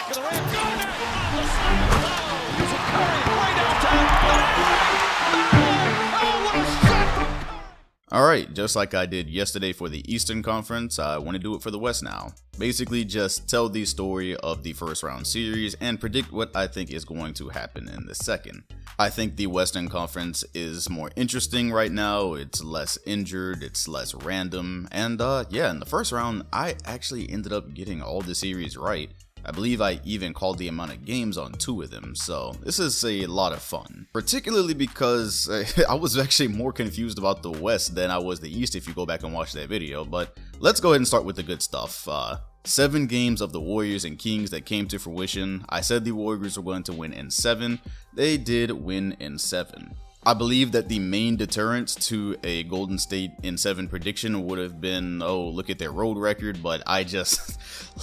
back of the rim. Got it! Oh, the slam! Oh, using Curry way downtown. Oh, what a shot from Curry! Alright, just like I did yesterday for the Eastern Conference, I want to do it for the West now. Basically just tell the story of the first round series and predict what I think is going to happen in the second. I think the Western Conference is more interesting right now, it's less injured, it's less random, and yeah, in the first round, I actually ended up getting all the series right. I believe I even called the amount of games on 2 of them, so this is a lot of fun. Particularly because I was actually more confused about the West than I was the East if you go back and watch that video, but let's go ahead and start with the good stuff. 7 games of the Warriors and Kings that came to fruition. I said the Warriors were going to win in 7. They did win in 7. I believe that the main deterrent to a Golden State in 7 prediction would have been, oh, look at their road record, but I just,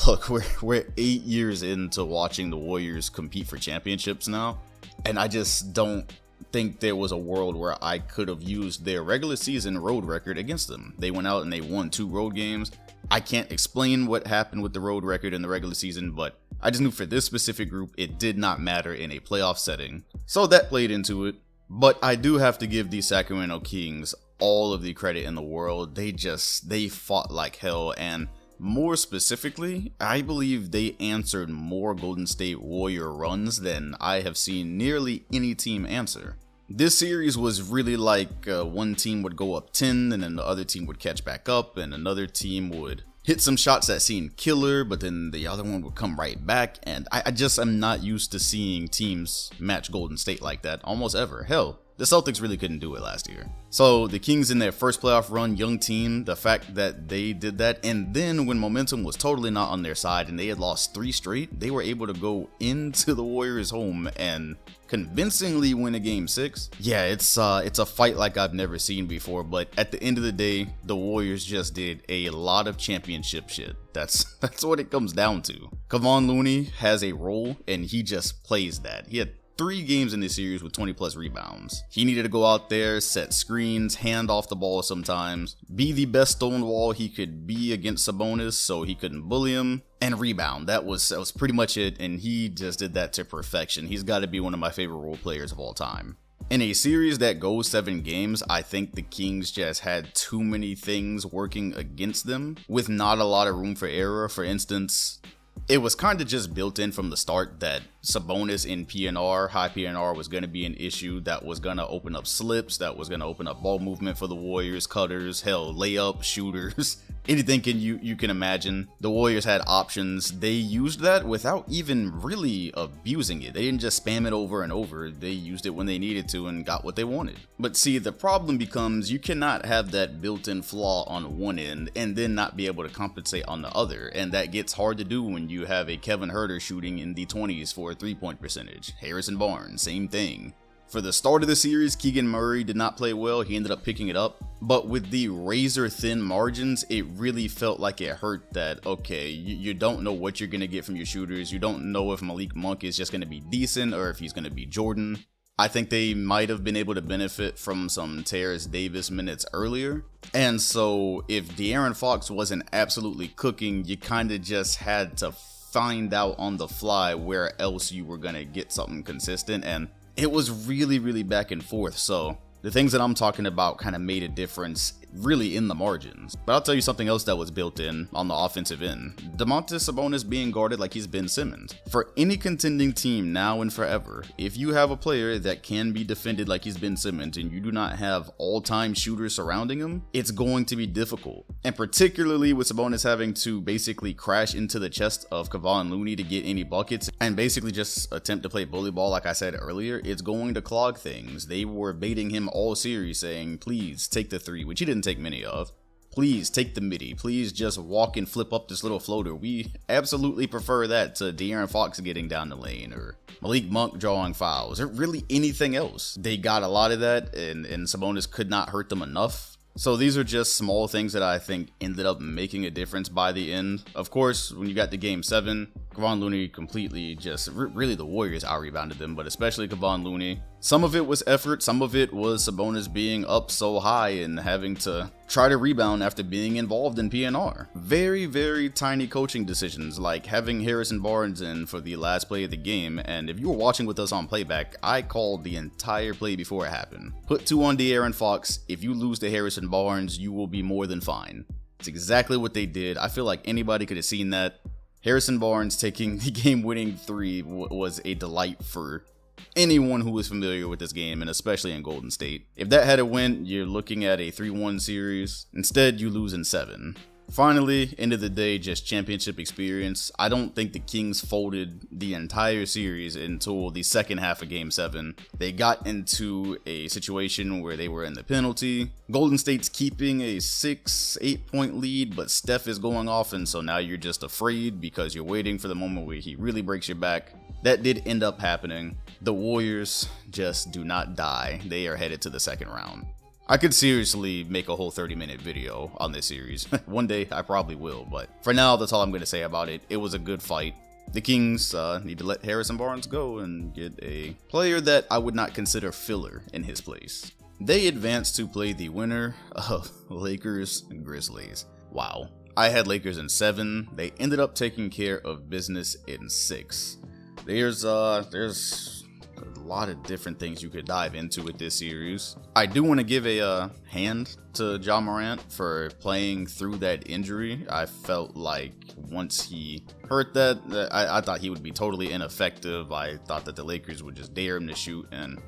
look, we're 8 years into watching the Warriors compete for championships now, and I just don't think there was a world where I could have used their regular season road record against them. They went out and they won 2 road games. I can't explain what happened with the road record in the regular season, but I just knew for this specific group, it did not matter in a playoff setting, so that played into it. But I do have to give the Sacramento Kings all of the credit in the world. They fought like hell, and more specifically, I believe they answered more Golden State Warrior runs than I have seen nearly any team answer. This series was really like one team would go up 10 and then the other team would catch back up and another team would hit some shots that seemed killer, but then the other one would come right back, and I just am not used to seeing teams match Golden State like that almost ever. Hell, the Celtics really couldn't do it last year. So the Kings in their first playoff run, young team, the fact that they did that, and then when momentum was totally not on their side and they had lost 3 straight, they were able to go into the Warriors' home and convincingly win a game 6. Yeah, it's a fight like I've never seen before, but at the end of the day, the Warriors just did a lot of championship shit. That's what it comes down to. Kevon Looney has a role and he just plays that. He had 3 games in this series with 20 plus rebounds. He needed to go out there, set screens, hand off the ball sometimes, be the best Stonewall he could be against Sabonis so he couldn't bully him, and rebound. That was pretty much it, and he just did that to perfection. He's got to be one of my favorite role players of all time. In a series that goes 7 games, I think the Kings just had too many things working against them with not a lot of room for error. For instance, it was kind of just built in from the start that Sabonis in PNR, high PNR, was going to be an issue that was going to open up slips, that was going to open up ball movement for the Warriors, cutters, hell, layup, shooters, anything you can imagine. The Warriors had options. They used that without even really abusing it. They didn't just spam it over and over. They used it when they needed to and got what they wanted. But see, the problem becomes you cannot have that built-in flaw on one end and then not be able to compensate on the other. And that gets hard to do when you have a Kevin Huerter shooting in the 20s for a 3-point percentage. Harrison Barnes, same thing. For the start of the series, Keegan Murray did not play well. He ended up picking it up. But with the razor thin margins, it really felt like it hurt that, okay, you don't know what you're going to get from your shooters. You don't know if Malik Monk is just going to be decent or if he's going to be Jordan. I think they might have been able to benefit from some Terrence Davis minutes earlier. And so if De'Aaron Fox wasn't absolutely cooking, you kind of just had to find out on the fly where else you were going to get something consistent. And it was really back and forth. So the things that I'm talking about kind of made a difference really in the margins. But I'll tell you something else that was built in on the offensive end. Domantas Sabonis being guarded like he's Ben Simmons. For any contending team now and forever, if you have a player that can be defended like he's Ben Simmons and you do not have all-time shooters surrounding him, it's going to be difficult. And particularly with Sabonis having to basically crash into the chest of Kevon Looney to get any buckets and basically just attempt to play bully ball like I said earlier, it's going to clog things. They were baiting him all series saying, please take the 3, which he didn't take many of. Please take the midi. Please just walk and flip up this little floater. We absolutely prefer that to De'Aaron Fox getting down the lane or Malik Monk drawing fouls or really anything else. They got a lot of that and Sabonis could not hurt them enough. So these are just small things that I think ended up making a difference by the end. Of course, when you got to game 7, Kevon Looney completely just, really the Warriors out-rebounded them, but especially Kevon Looney. Some of it was effort, some of it was Sabonis being up so high and having to try to rebound after being involved in PNR. Very, very tiny coaching decisions, like having Harrison Barnes in for the last play of the game, and if you were watching with us on playback, I called the entire play before it happened. Put 2 on De'Aaron Fox. If you lose to Harrison Barnes, you will be more than fine. It's exactly what they did. I feel like anybody could have seen that. Harrison Barnes taking the game-winning 3 was a delight for anyone who was familiar with this game, and especially in Golden State. If that had a win, you're looking at a 3-1 series. Instead, you lose in 7. Finally, end of the day, just championship experience. I don't think the Kings folded the entire series until the second half of Game 7. They got into a situation where they were in the penalty. Golden State's keeping a 6-8 point lead, but Steph is going off, and so now you're just afraid because you're waiting for the moment where he really breaks your back. That did end up happening. The Warriors just do not die. They are headed to the second round. I could seriously make a whole 30-minute video on this series. One day I probably will, but for now, that's all I'm going to say about it. It was a good fight. The Kings need to let Harrison Barnes go and get a player that I would not consider filler in his place. They advanced to play the winner of Lakers and Grizzlies. Wow. I had Lakers in 7. They ended up taking care of business in 6. There's a lot of different things you could dive into with this series. I do want to give a hand to Ja Morant for playing through that injury. I felt like once he hurt that, I thought he would be totally ineffective. I thought that the Lakers would just dare him to shoot, and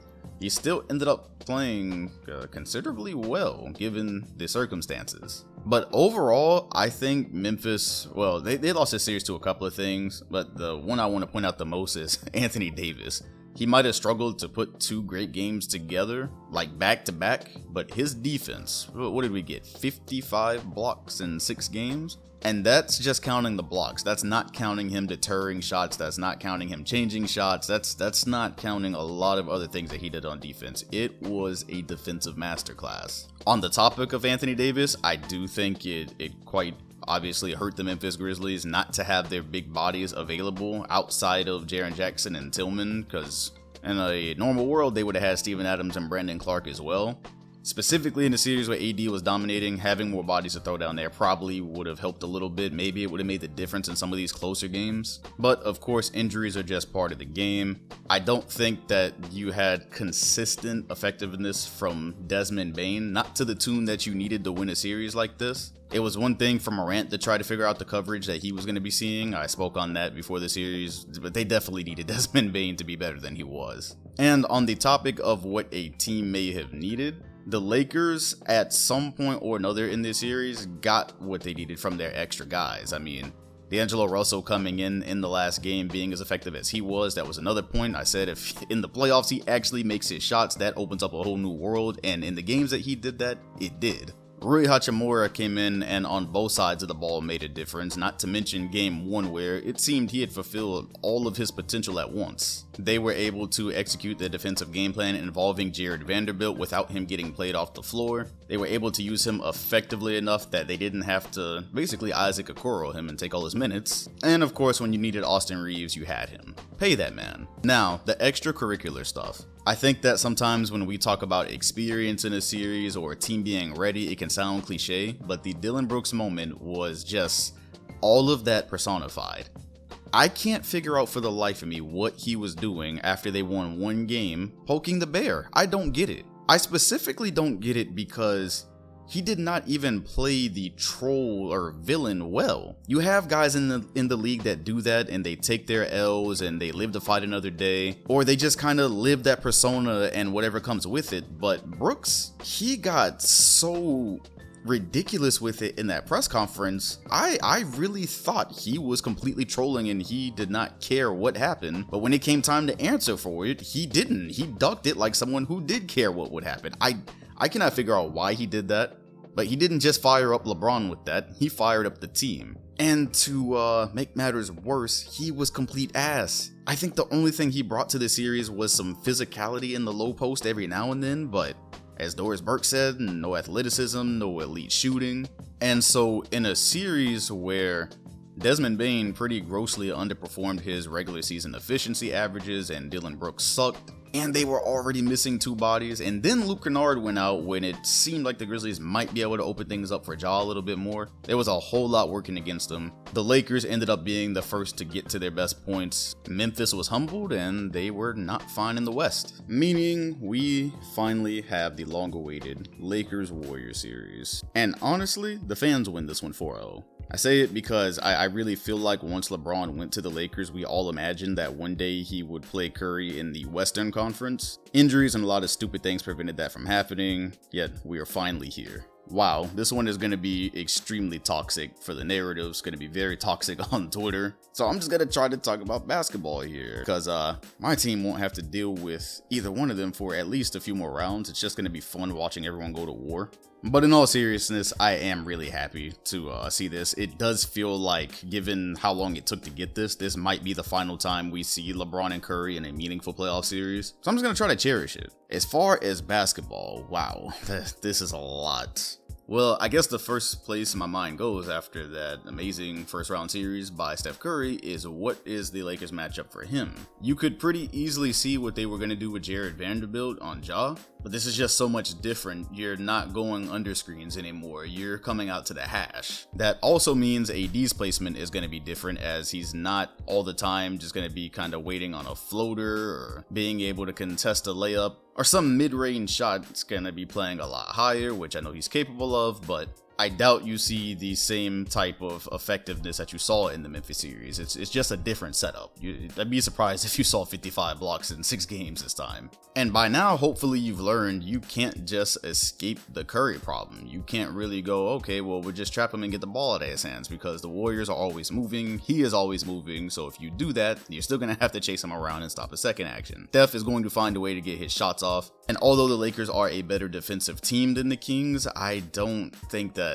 he still ended up playing considerably well given the circumstances. But overall, I think Memphis, well, they lost this series to a couple of things, but the one I want to point out the most is Anthony Davis. He might have struggled to put 2 great games together, like back to back, but his defense, what did we get? 55 blocks in 6 games? And that's just counting the blocks. That's not counting him deterring shots. That's not counting him changing shots. That's not counting a lot of other things that he did on defense. It was a defensive masterclass. On the topic of Anthony Davis, I do think it quite obviously hurt the Memphis Grizzlies not to have their big bodies available outside of Jaren Jackson and Tillman, because in a normal world, they would have had Steven Adams and Brandon Clark as well. Specifically in the series where AD was dominating, having more bodies to throw down there probably would have helped a little bit. Maybe it would have made the difference in some of these closer games. But of course, injuries are just part of the game. I don't think that you had consistent effectiveness from Desmond Bane, not to the tune that you needed to win a series like this. It was one thing for Morant to try to figure out the coverage that he was going to be seeing. I spoke on that before the series, but they definitely needed Desmond Bane to be better than he was. And on the topic of what a team may have needed, the Lakers, at some point or another in this series, got what they needed from their extra guys. I mean, D'Angelo Russell coming in the last game, being as effective as he was, that was another point. I said if in the playoffs he actually makes his shots, that opens up a whole new world, and in the games that he did that, it did. Rui Hachimura came in and on both sides of the ball made a difference, not to mention game 1 where it seemed he had fulfilled all of his potential at once. They were able to execute the defensive game plan involving Jared Vanderbilt without him getting played off the floor. They were able to use him effectively enough that they didn't have to basically Isaac Okoro him and take all his minutes. And of course, when you needed Austin Reeves, you had him. Pay that man. Now, the extracurricular stuff. I think that sometimes when we talk about experience in a series or a team being ready, it can sound cliche, but the Dillon Brooks moment was just all of that personified. I can't figure out for the life of me what he was doing after they won 1 game, poking the bear. I don't get it. I specifically don't get it because he did not even play the troll or villain well. You have guys in the league that do that and they take their L's and they live to fight another day, or they just kind of live that persona and whatever comes with it. But Brooks, he got so ridiculous with it in that press conference. I really thought he was completely trolling and he did not care what happened, but when it came time to answer for it, he didn't. He ducked it like someone who did care what would happen. I cannot figure out why he did that, but he didn't just fire up LeBron with that, he fired up the team. And to make matters worse, he was complete ass. I think the only thing he brought to the series was some physicality in the low post every now and then, but as Doris Burke said, no athleticism, no elite shooting. And so in a series where Desmond Bane pretty grossly underperformed his regular season efficiency averages, and Dylan Brooks sucked. And they were already missing 2 bodies, and then Luke Kennard went out when it seemed like the Grizzlies might be able to open things up for Ja a little bit more. There was a whole lot working against them. The Lakers ended up being the first to get to their best points. Memphis was humbled, and they were not fine in the West. Meaning, we finally have the long-awaited Lakers-Warriors series. And honestly, the fans win this one 4-0. I say it because I really feel like once LeBron went to the Lakers, we all imagined that one day he would play Curry in the Western Conference. Injuries and a lot of stupid things prevented that from happening, yet we are finally here. Wow, this one is going to be extremely toxic for the narrative. It's going to be very toxic on Twitter. So I'm just going to try to talk about basketball here, because my team won't have to deal with either one of them for at least a few more rounds. It's just going to be fun watching everyone go to war. But in all seriousness, I am really happy to see this. It does feel like, given how long it took to get this might be the final time we see LeBron and Curry in a meaningful playoff series. So I'm just going to try to cherish it. As far as basketball, wow, this is a lot. Well, I guess the first place my mind goes after that amazing first round series by Steph Curry is what is the Lakers matchup for him. You could pretty easily see what they were going to do with Jared Vanderbilt on Ja, but this is just so much different. You're not going under screens anymore. You're coming out to the hash. That also means AD's placement is going to be different, as he's not all the time just going to be kind of waiting on a floater or being able to contest a layup. Or some mid-range shot. It's gonna be playing a lot higher, which I know he's capable of, but I doubt you see the same type of effectiveness that you saw in the Memphis series. It's just a different setup. I'd be surprised if you saw 55 blocks in 6 games this time. And by now, hopefully you've learned you can't just escape the Curry problem. You can't really go, okay, well, we'll just trap him and get the ball out of his hands, because the Warriors are always moving. He is always moving. So if you do that, you're still going to have to chase him around and stop a second action. Steph is going to find a way to get his shots off. And although the Lakers are a better defensive team than the Kings, I don't think that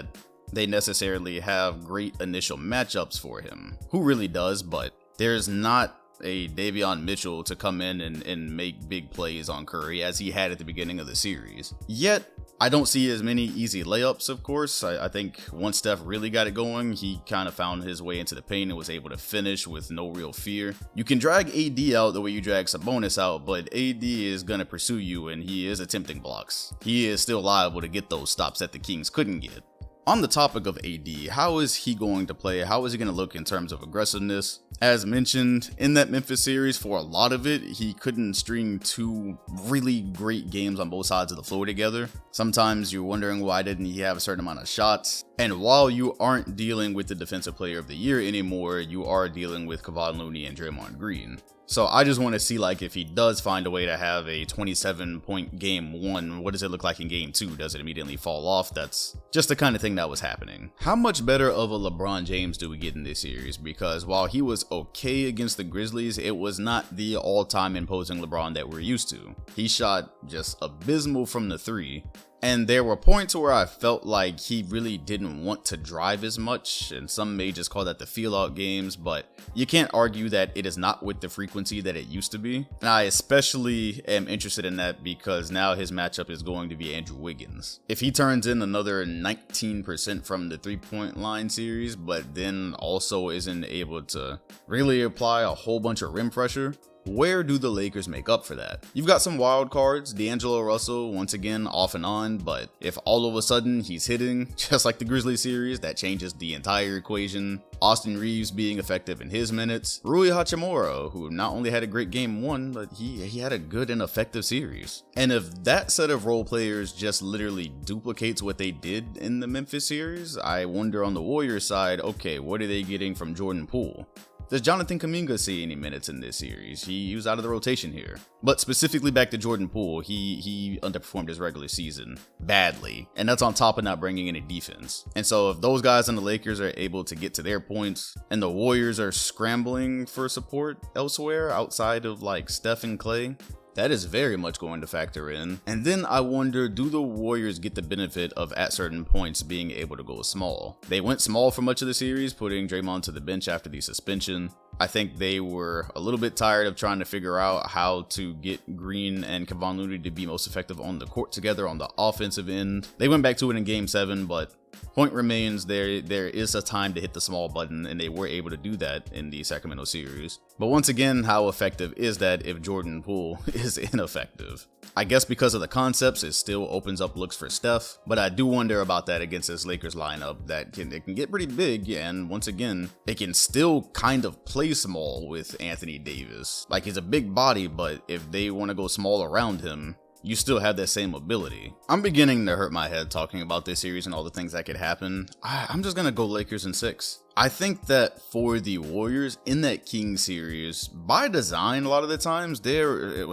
they necessarily have great initial matchups for him. Who really does? But there's not a Davion Mitchell to come in and make big plays on Curry as he had at the beginning of the series. Yet, I don't see as many easy layups, of course. I think once Steph really got it going, he kind of found his way into the paint and was able to finish with no real fear. You can drag AD out the way you drag Sabonis out, but AD is going to pursue you, and he is attempting blocks. He is still liable to get those stops that the Kings couldn't get. On the topic of AD, how is he going to play? How is he going to look in terms of aggressiveness? As mentioned, in that Memphis series, for a lot of it, he couldn't string 2 really great games on both sides of the floor together. Sometimes you're wondering, why didn't he have a certain amount of shots? And while you aren't dealing with the Defensive Player of the Year anymore, you are dealing with Kevon Looney and Draymond Green. So I just want to see, like, if he does find a way to have a 27-point game 1, what does it look like in game 2? Does it immediately fall off? That's just the kind of thing that was happening. How much better of a LeBron James do we get in this series? Because while he was okay against the Grizzlies, it was not the all-time imposing LeBron that we're used to. He shot just abysmal from the 3. And there were points where I felt like he really didn't want to drive as much, and some may just call that the feel-out games, but you can't argue that it is not with the frequency that it used to be. And I especially am interested in that because now his matchup is going to be Andrew Wiggins. If he turns in another 19% from the three-point line series, but then also isn't able to really apply a whole bunch of rim pressure, where do the Lakers make up for that? You've got some wild cards, D'Angelo Russell once again off and on, but if all of a sudden he's hitting, just like the Grizzlies series, that changes the entire equation. Austin Reeves being effective in his minutes. Rui Hachimura, who not only had a great game 1, but he had a good and effective series. And if that set of role players just literally duplicates what they did in the Memphis series, I wonder on the Warriors side, okay, what are they getting from Jordan Poole? Does Jonathan Kuminga see any minutes in this series? He was out of the rotation here. But specifically back to Jordan Poole, he underperformed his regular season badly. And that's on top of not bringing any defense. And so if those guys on the Lakers are able to get to their points and the Warriors are scrambling for support elsewhere outside of like Steph and Clay, that is very much going to factor in. And then I wonder, do the Warriors get the benefit of at certain points being able to go small? They went small for much of the series, putting Draymond to the bench after the suspension. I think they were a little bit tired of trying to figure out how to get Green and Kevon Looney to be most effective on the court together on the offensive end. They went back to it in game 7, but Point remains, there is a time to hit the small button, and they were able to do that in the Sacramento series. But once again, how effective is that if Jordan Poole is ineffective? I guess because of the concepts, it still opens up looks for Steph, but I do wonder about that against this Lakers lineup that it can get pretty big, and once again, it can still kind of play small with Anthony Davis. Like, he's a big body, but if they want to go small around him, you still have that same ability. I'm beginning to hurt my head talking about this series and all the things that could happen. I'm just gonna go Lakers in 6. I think that for the Warriors in that Kings series, by design, a lot of the times,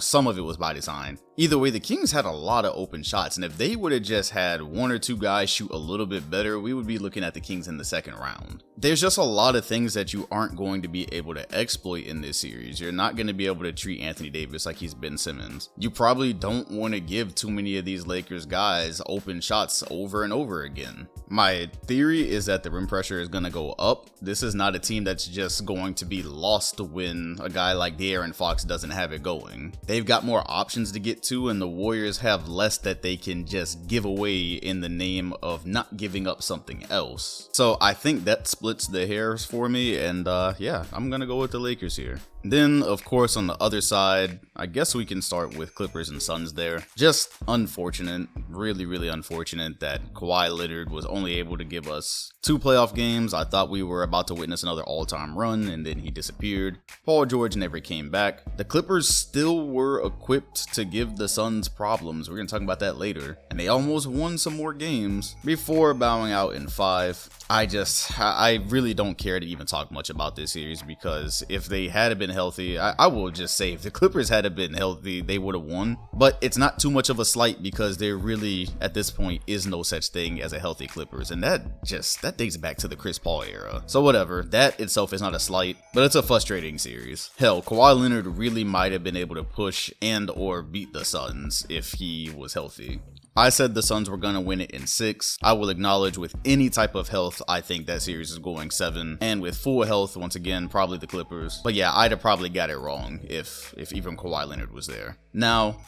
some of it was by design. Either way, the Kings had a lot of open shots, and if they would have just had one or two guys shoot a little bit better, we would be looking at the Kings in the second round. There's just a lot of things that you aren't going to be able to exploit in this series. You're not going to be able to treat Anthony Davis like he's Ben Simmons. You probably don't want to give too many of these Lakers guys open shots over and over again. My theory is that the rim pressure is going to go up. This is not a team that's just going to be lost when a guy like De'Aaron Fox doesn't have it going. They've got more options to get to, and the Warriors have less that they can just give away in the name of not giving up something else. So I think that splits the hairs for me, and yeah, I'm gonna go with the Lakers here. Then, of course, on the other side, I guess we can start with Clippers and Suns there. Just unfortunate, really unfortunate that Kawhi Leonard was only able to give us 2 playoff games. I thought we were about to witness another all-time run, and then he disappeared. Paul George never came back. The Clippers still were equipped to give the Suns problems. We're going to talk about that later. And they almost won some more games before bowing out in 5. I really don't care to even talk much about this series, because if they had been healthy, I will just say if the Clippers had been healthy, they would have won. But it's not too much of a slight, because there really, at this point, is no such thing as a healthy Clippers, and that dates back to the Chris Paul era. So whatever, that itself is not a slight, but it's a frustrating series. Hell, Kawhi Leonard really might have been able to push and or beat the Suns if he was healthy. I said the Suns were going to win it in 6. I will acknowledge with any type of health, I think that series is going 7. And with full health, once again, probably the Clippers. But yeah, I'd have probably got it wrong if even Kawhi Leonard was there. Now,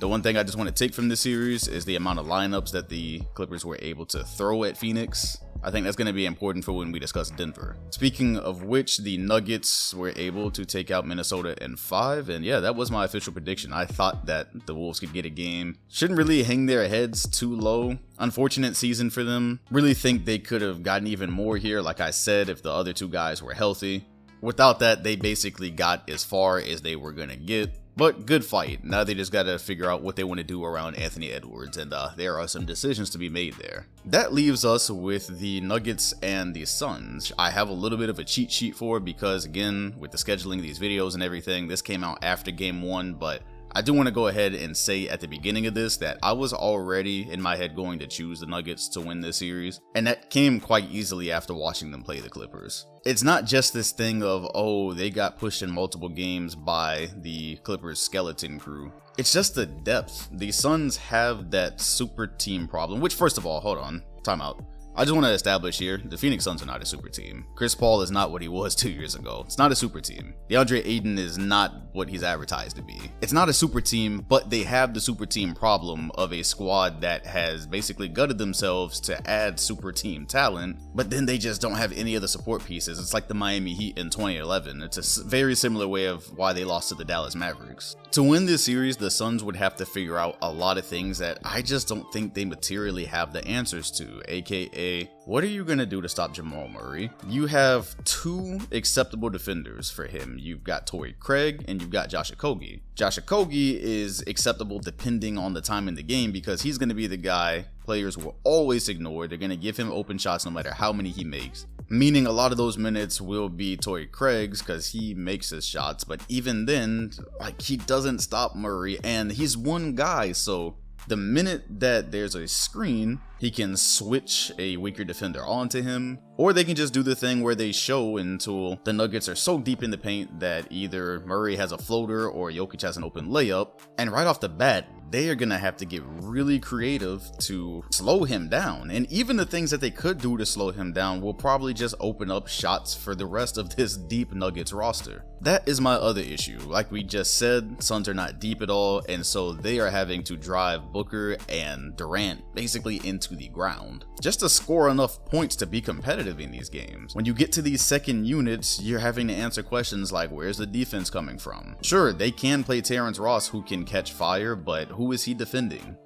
the one thing I just want to take from this series is the amount of lineups that the Clippers were able to throw at Phoenix. I think that's going to be important for when we discuss Denver. Speaking of which, the Nuggets were able to take out Minnesota in 5, and yeah, that was my official prediction. I thought that the Wolves could get a game. Shouldn't really hang their heads too low. Unfortunate season for them. Really think they could have gotten even more here, like I said, if the other 2 guys were healthy. Without that, they basically got as far as they were going to get. But good fight. Now they just got to figure out what they want to do around Anthony Edwards, and there are some decisions to be made there. That leaves us with the Nuggets and the Suns. I have a little bit of a cheat sheet for it because, again, with the scheduling of these videos and everything, this came out after game 1, but I do want to go ahead and say at the beginning of this that I was already in my head going to choose the Nuggets to win this series, and that came quite easily after watching them play the Clippers. It's not just this thing of, oh, they got pushed in multiple games by the Clippers skeleton crew. It's just the depth. The Suns have that super team problem, which, first of all, hold on, time out. I just want to establish here, the Phoenix Suns are not a super team. Chris Paul is not what he was 2 years ago. It's not a super team. DeAndre Ayton is not what he's advertised to be. It's not a super team, but they have the super team problem of a squad that has basically gutted themselves to add super team talent, but then they just don't have any of the support pieces. It's like the Miami Heat in 2011. It's a very similar way of why they lost to the Dallas Mavericks. To win this series, the Suns would have to figure out a lot of things that I just don't think they materially have the answers to, aka, what are you going to do to stop Jamal Murray? You have 2 acceptable defenders for him. You've got Torrey Craig and you've got Josh Okogie. Josh Okogie is acceptable depending on the time in the game because he's going to be the guy players will always ignore. They're going to give him open shots no matter how many he makes. Meaning a lot of those minutes will be Torrey Craig's because he makes his shots. But even then, like, he doesn't stop Murray and he's one guy, so the minute that there's a screen, he can switch a weaker defender onto him, or they can just do the thing where they show until the Nuggets are so deep in the paint that either Murray has a floater or Jokic has an open layup, and right off the bat, they are going to have to get really creative to slow him down. And even the things that they could do to slow him down will probably just open up shots for the rest of this deep Nuggets roster. That is my other issue. Like we just said, Suns are not deep at all, and so they are having to drive Booker and Durant basically into the ground just to score enough points to be competitive in these games. When you get to these second units, you're having to answer questions like, where's the defense coming from? Sure, they can play Terrence Ross, who can catch fire, but who is he defending?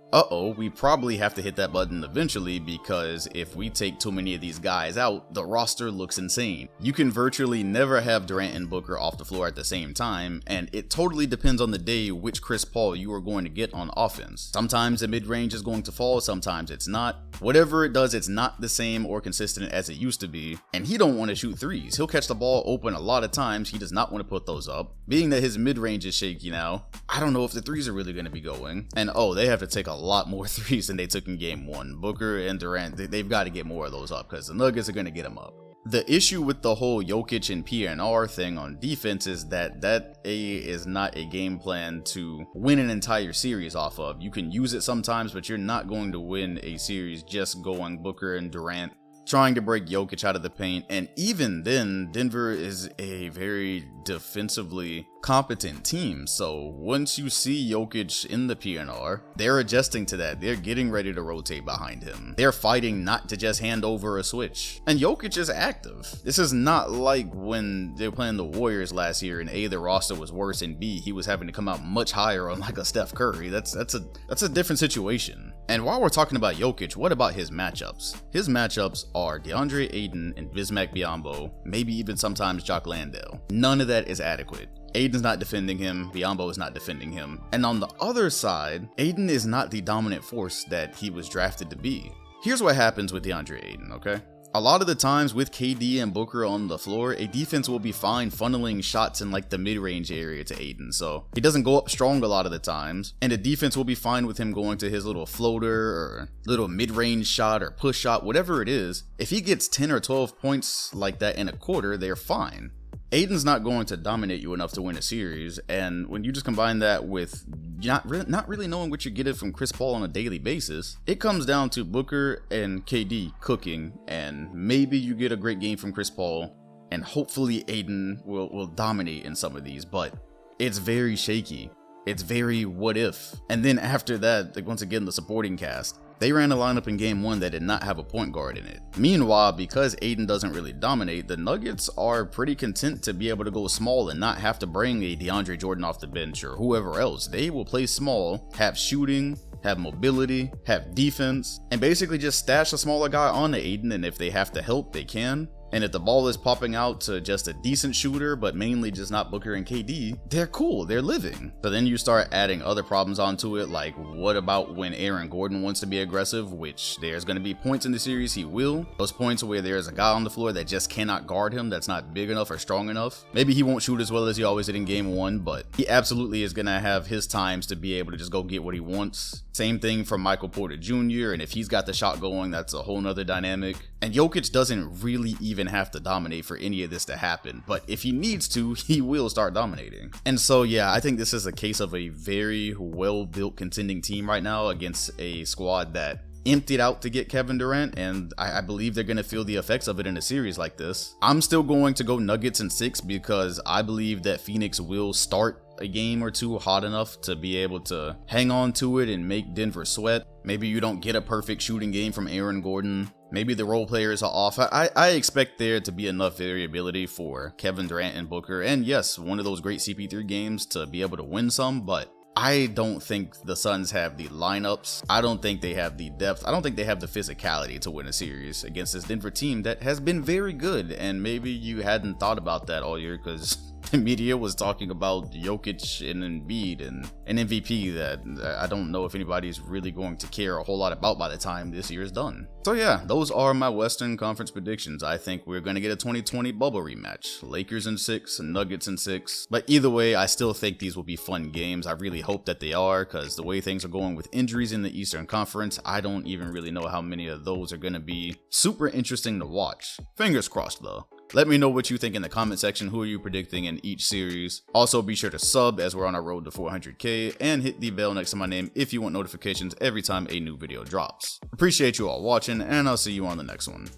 We probably have to hit that button eventually, because if we take too many of these guys out, the roster looks insane. You can virtually never have Durant and Booker off the floor at the same time, and it totally depends on the day which Chris Paul you are going to get on offense. Sometimes the mid-range is going to fall, sometimes it's not. Whatever it does, it's not the same or consistent as it used to be, and he don't want to shoot threes. He'll catch the ball open a lot of times, he does not want to put those up. Being that his mid-range is shaky now, I don't know if the threes are really going to be going. And they have to take a lot more threes than they took in game 1. Booker and Durant, they've got to get more of those up, because the Nuggets are going to get them up. The issue with the whole Jokic and PNR thing on defense is that is not a game plan to win an entire series off of. You can use it sometimes, but you're not going to win a series just going Booker and Durant trying to break Jokic out of the paint. And even then, Denver is a very defensively competent team. So once you see Jokic in the PNR, they're adjusting to that. They're getting ready to rotate behind him. They're fighting not to just hand over a switch. And Jokic is active. This is not like when they were playing the Warriors last year and A, the roster was worse, and B, he was having to come out much higher on like a Steph Curry. That's a different situation. And while we're talking about Jokic, what about his matchups? His matchups are DeAndre Ayton and Bismack Biyombo, maybe even sometimes Jock Landale. None of that is adequate. Ayton's not defending him, Biyombo is not defending him. And on the other side, Ayton is not the dominant force that he was drafted to be. Here's what happens with DeAndre Ayton, okay? A lot of the times with KD and Booker on the floor, a defense will be fine funneling shots in like the mid-range area to Ayton. So he doesn't go up strong a lot of the times, and the defense will be fine with him going to his little floater or little mid-range shot or push shot, whatever it is. If he gets 10 or 12 points like that in a quarter, they're fine. Ayton's not going to dominate you enough to win a series, and when you just combine that with not really knowing what you're getting from Chris Paul on a daily basis, it comes down to Booker and KD cooking, and maybe you get a great game from Chris Paul, and hopefully Ayton will dominate in some of these, but it's very shaky. It's very what if. And then after that, like once again, the supporting cast. They ran a lineup in game 1 that did not have a point guard in it. Meanwhile, because Ayton doesn't really dominate, the Nuggets are pretty content to be able to go small and not have to bring a DeAndre Jordan off the bench or whoever else. They will play small, have shooting, have mobility, have defense, and basically just stash a smaller guy on to Ayton, and if they have to help, they can. And if the ball is popping out to just a decent shooter, but mainly just not Booker and KD, they're cool, they're living. So then you start adding other problems onto it, like what about when Aaron Gordon wants to be aggressive, which there's going to be points in the series he will. Those points where there's a guy on the floor that just cannot guard him, that's not big enough or strong enough. Maybe he won't shoot as well as he always did in game 1, but he absolutely is going to have his times to be able to just go get what he wants. Same thing for Michael Porter Jr., and if he's got the shot going, that's a whole nother dynamic. And Jokic doesn't really even have to dominate for any of this to happen, but if he needs to, he will start dominating. And so yeah, I think this is a case of a very well-built contending team right now against a squad that emptied out to get Kevin Durant, and I believe they're going to feel the effects of it in a series like this. I'm still going to go Nuggets in 6 because I believe that Phoenix will start a game or two hot enough to be able to hang on to it and make Denver sweat. Maybe you don't get a perfect shooting game from Aaron Gordon. Maybe the role players are off. I expect there to be enough variability for Kevin Durant and Booker, and yes, one of those great CP3 games to be able to win some, but I don't think the Suns have the lineups. I don't think they have the depth. I don't think they have the physicality to win a series against this Denver team that has been very good. And maybe you hadn't thought about that all year because the media was talking about Jokic and Embiid and an MVP that I don't know if anybody's really going to care a whole lot about by the time this year is done. So yeah, those are my Western Conference predictions. I think we're going to get a 2020 bubble rematch. Lakers in 6, Nuggets in 6. But either way, I still think these will be fun games. I really hope that they are, because the way things are going with injuries in the Eastern Conference, I don't even really know how many of those are going to be super interesting to watch. Fingers crossed though. Let me know what you think in the comment section. Who are you predicting in each series? Also, be sure to sub as we're on our road to 400k, and hit the bell next to my name if you want notifications every time a new video drops. Appreciate you all watching, and I'll see you on the next one.